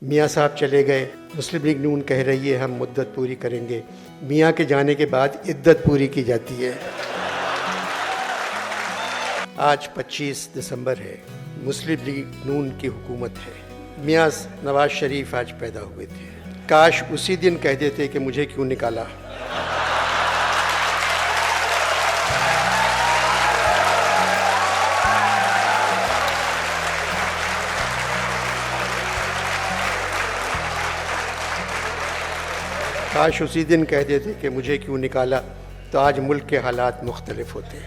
میاں صاحب چلے گئے، مسلم لیگ نون کہہ رہی ہے ہم مدت پوری کریں گے۔ میاں کے جانے کے بعد عدت پوری کی جاتی ہے۔ آج 25 دسمبر ہے، مسلم لیگ نون کی حکومت ہے۔ میاں نواز شریف آج پیدا ہوئے تھے، کاش اسی دن کہہ دیتے کہ مجھے کیوں نکالا۔ کاش اسی دن کہہ دیتے کہ مجھے کیوں نکالا، تو آج ملک کے حالات مختلف ہوتے۔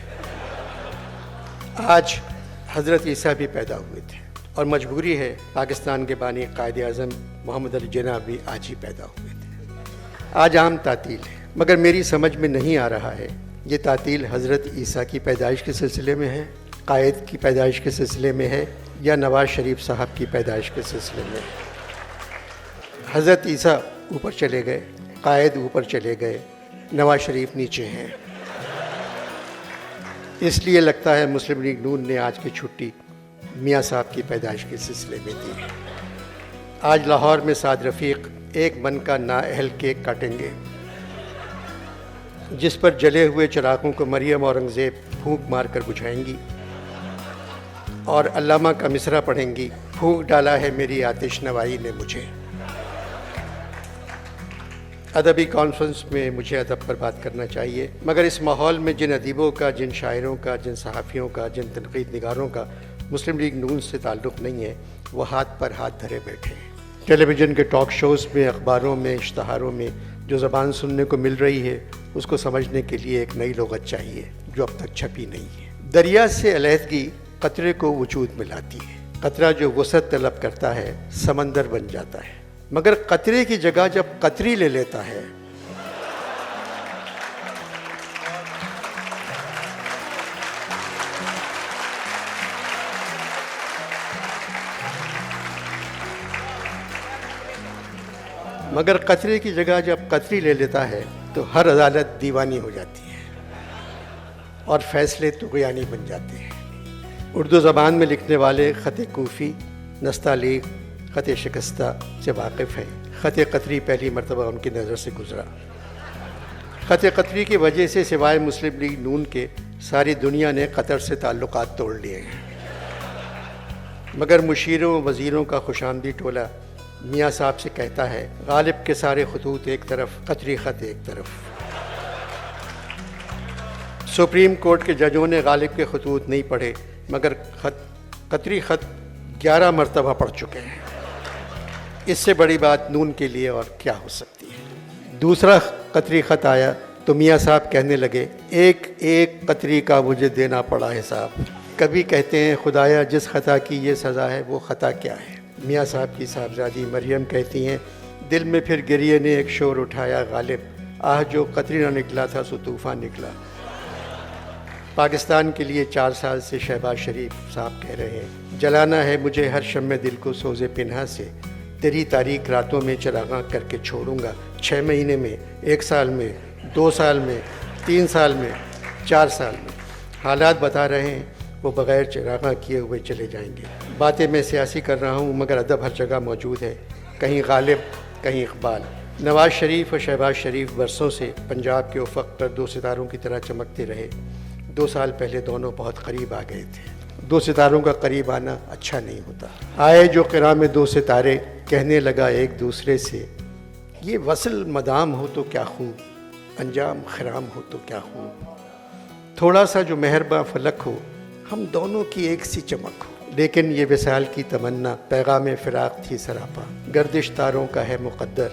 آج حضرت عیسیٰ بھی پیدا ہوئے تھے، اور مجبوری ہے، پاکستان کے بانی قائد اعظم محمد علی جناح بھی آج ہی پیدا ہوئے تھے۔ آج عام تعطیل ہے، مگر میری سمجھ میں نہیں آ رہا ہے یہ تعطیل حضرت عیسیٰ کی پیدائش کے سلسلے میں ہے، قائد کی پیدائش کے سلسلے میں ہے، یا نواز شریف صاحب کی پیدائش کے سلسلے میں ہے۔ حضرت عیسیٰ اوپر چلے گئے، قائد اوپر چلے گئے، نواز شریف نیچے ہیں۔ اس لیے لگتا ہے مسلم لیگ نون نے آج کی چھٹی میاں صاحب کی پیدائش کے سلسلے میں دی۔ آج لاہور میں سعد رفیق ایک من کا نااہل کیک کاٹیں گے، جس پر جلے ہوئے چراغوں کو مریم اورنگزیب پھونک مار کر بجھائیں گی، اور علامہ کا مصرع پڑھیں گی، پھونک ڈالا ہے میری آتش نوائی نے مجھے۔ ادبی کانفرنس میں مجھے ادب پر بات کرنا چاہیے، مگر اس ماحول میں جن ادیبوں کا، جن شاعروں کا، جن صحافیوں کا، جن تنقید نگاروں کا مسلم لیگ نون سے تعلق نہیں ہے، وہ ہاتھ پر ہاتھ دھرے بیٹھے ہیں۔ ٹیلی ویژن کے ٹاک شوز میں، اخباروں میں، اشتہاروں میں جو زبان سننے کو مل رہی ہے، اس کو سمجھنے کے لیے ایک نئی لغت چاہیے جو اب تک چھپی نہیں ہے۔ دریا سے علیحدگی قطرے کو وجود میں لاتی ہے۔ قطرہ جو وسعت طلب کرتا ہے، سمندر بن جاتا ہے، مگر قطرے کی جگہ جب قطری لے لیتا ہے، مگر قطرے کی جگہ جب قطری لے لیتا ہے تو ہر عدالت دیوانی ہو جاتی ہے اور فیصلے طغیانی بن جاتے ہیں۔ اردو زبان میں لکھنے والے خط کوفی، نستعلیق، خط شکستہ سے واقف ہیں۔ خط قطری پہلی مرتبہ ان کی نظر سے گزرا۔ خط قطری کی وجہ سے سوائے مسلم لیگ نون کے ساری دنیا نے قطر سے تعلقات توڑ لیے ہیں، مگر مشیروں وزیروں کا خوش آمدی ٹولہ میاں صاحب سے کہتا ہے، غالب کے سارے خطوط ایک طرف، قطری خط ایک طرف۔ سپریم کورٹ کے ججوں نے غالب کے خطوط نہیں پڑھے، مگر قطری خط 11 مرتبہ پڑھ چکے ہیں۔ اس سے بڑی بات نون کے لیے اور کیا ہو سکتی ہے؟ دوسرا قطری خط آیا تو میاں صاحب کہنے لگے، ایک ایک قطری کا مجھے دینا پڑا حساب۔ کبھی کہتے ہیں، خدایا جس خطا کی یہ سزا ہے وہ خطا کیا ہے؟ میاں صاحب کی صاحبزادی مریم کہتی ہیں، دل میں پھر گریے نے ایک شور اٹھایا غالب، آہ جو قطری نہ نکلا تھا سو طوفان نکلا۔ پاکستان کے لیے 4 سال سے شہباز شریف صاحب کہہ رہے ہیں، جلانا ہے مجھے ہر شمع دل کو سوز پنہا سے، تیری تاریک راتوں میں چراغاں کر کے چھوڑوں گا، 6 مہینے میں، 1 سال میں، 2 سال میں، 3 سال میں، 4 سال میں۔ حالات بتا رہے ہیں وہ بغیر چراغاں کیے ہوئے چلے جائیں گے۔ باتیں میں سیاسی کر رہا ہوں، مگر ادب ہر جگہ موجود ہے، کہیں غالب، کہیں اقبال۔ نواز شریف اور شہباز شریف برسوں سے پنجاب کے افق پر 2 ستاروں کی طرح چمکتے رہے۔ 2 سال پہلے دونوں بہت قریب آ گئے تھے۔ 2 ستاروں کا قریب آنا اچھا نہیں ہوتا۔ آئے جو قرا میں 2 ستارے، کہنے لگا ایک دوسرے سے، یہ وصل مدام ہو تو کیا خوب، انجام خرام ہو تو کیا خوب، تھوڑا سا جو مہرباں فلک ہو، ہم دونوں کی ایک سی چمک ہو۔ لیکن یہ وصال کی تمنا پیغام فراق تھی سراپا، گردش تاروں کا ہے مقدر،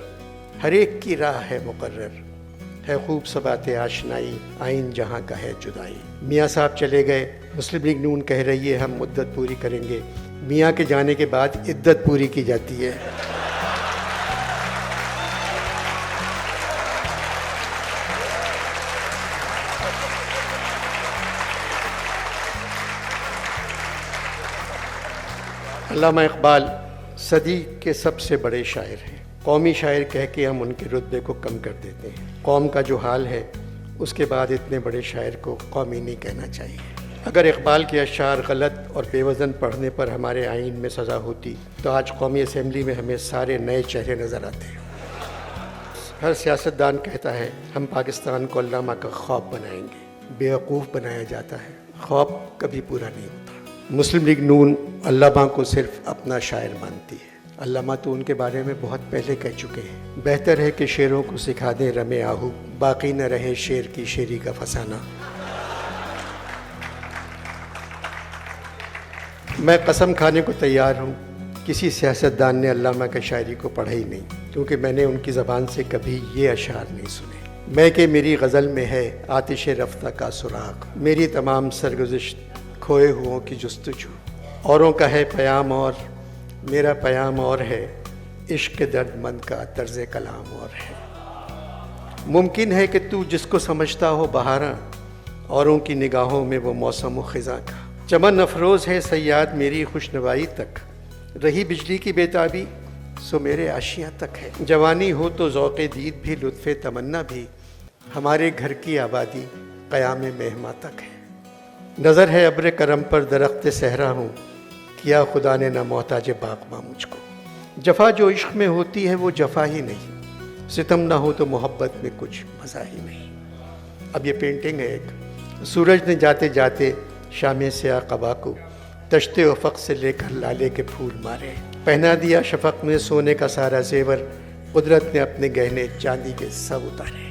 ہر ایک کی راہ ہے مقرر، ہے خوب صبات آشنائی، آئین جہاں کا ہے جدائی۔ میاں صاحب چلے گئے، مسلم لیگ نون کہہ رہی ہے ہم مدت پوری کریں گے۔ میاں کے جانے کے بعد عدت پوری کی جاتی ہے۔ علامہ اقبال صدی کے سب سے بڑے شاعر ہیں۔ قومی شاعر کہہ کے ہم ان کے رتبے کو کم کر دیتے ہیں۔ قوم کا جو حال ہے، اس کے بعد اتنے بڑے شاعر کو قومی نہیں کہنا چاہیے۔ اگر اقبال کے اشعار غلط اور بے وزن پڑھنے پر ہمارے آئین میں سزا ہوتی تو آج قومی اسمبلی میں ہمیں سارے نئے چہرے نظر آتے. ہر سیاستدان کہتا ہے ہم پاکستان کو علامہ کا خواب بنائیں گے. بیوقوف بنایا جاتا ہے، خواب کبھی پورا نہیں ہوتا. مسلم لیگ نون علامہ کو صرف اپنا شاعر مانتی ہے. علامہ تو ان کے بارے میں بہت پہلے کہہ چکے ہیں، بہتر ہے کہ شیروں کو سکھا دیں رمے آہو، باقی نہ رہے شیر کی شیری کا فسانہ. میں قسم کھانے کو تیار ہوں کسی سیاستدان نے علامہ کی شاعری کو پڑھا ہی نہیں، کیونکہ میں نے ان کی زبان سے کبھی یہ اشعار نہیں سنے. میں کہ میری غزل میں ہے آتش رفتہ کا سراغ، میری تمام سرگزشت کھوئے ہوں کی جستجو. اوروں کا ہے پیام اور میرا پیام اور ہے، عشق درد مند کا طرز کلام اور ہے. ممکن ہے کہ تو جس کو سمجھتا ہو بہاراں، اوروں کی نگاہوں میں وہ موسم و خزاں کا. چمن افروز ہے صیاد میری خوشنوائی تک، رہی بجلی کی بیتابی سو میرے آشیاں تک ہے. جوانی ہو تو ذوق دید بھی لطف تمنا بھی، ہمارے گھر کی آبادی قیام مہماں تک ہے. نظر ہے ابر کرم پر درخت صحرا ہوں، کیا خدا نے نہ محتاج باغباں مجھ کو. جفا جو عشق میں ہوتی ہے وہ جفا ہی نہیں، ستم نہ ہو تو محبت میں کچھ مزہ ہی نہیں. اب یہ پینٹنگ ہے ایک. سورج نے جاتے جاتے شام سیاہ قبا کو تشتے افق سے لے کر لالے کے پھول مارے، پہنا دیا شفق میں سونے کا سارا زیور، قدرت نے اپنے گہنے چاندی کے سب اتارے.